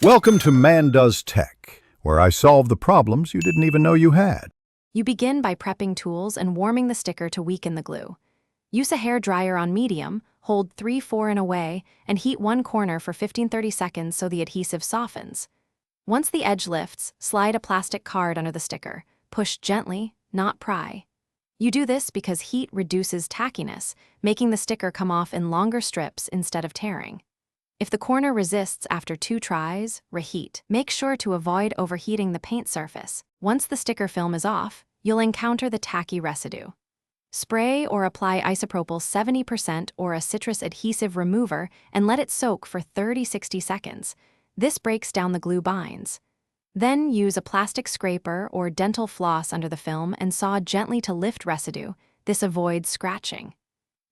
Welcome to Man Does Tech, where I solve the problems you didn't even know you had. You begin by prepping tools and warming the sticker to weaken the glue. Use a hair dryer on medium, hold 3-4 in away, and heat one corner for 15-30 seconds so the adhesive softens. Once the edge lifts, slide a plastic card under the sticker. Push gently, not pry. You do this because heat reduces tackiness, making the sticker come off in longer strips instead of tearing. If the corner resists after 2 tries, reheat. Make sure to avoid overheating the paint surface. Once the sticker film is off, you'll encounter the tacky residue. Spray or apply isopropyl 70% or a citrus adhesive remover and let it soak for 30-60 seconds. This breaks down the glue binds. Then use a plastic scraper or dental floss under the film and saw gently to lift residue. This avoids scratching.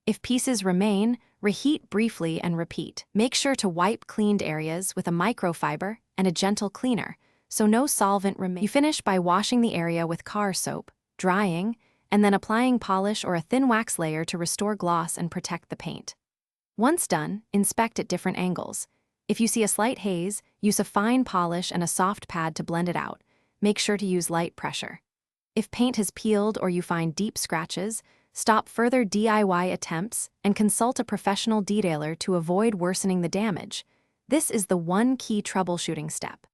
If pieces remain, reheat briefly and repeat. Make sure to wipe cleaned areas with a microfiber and a gentle cleaner, so no solvent remains. You finish by washing the area with car soap, drying, and then applying polish or a thin wax layer to restore gloss and protect the paint. Once done, inspect at different angles. If you see a slight haze, use a fine polish and a soft pad to blend it out. Make sure to use light pressure. If paint has peeled or you find deep scratches, stop further DIY attempts and consult a professional detailer to avoid worsening the damage. This is the one key troubleshooting step.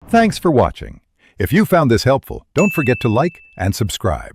Thanks for watching. If you found this helpful, don't forget to like and subscribe.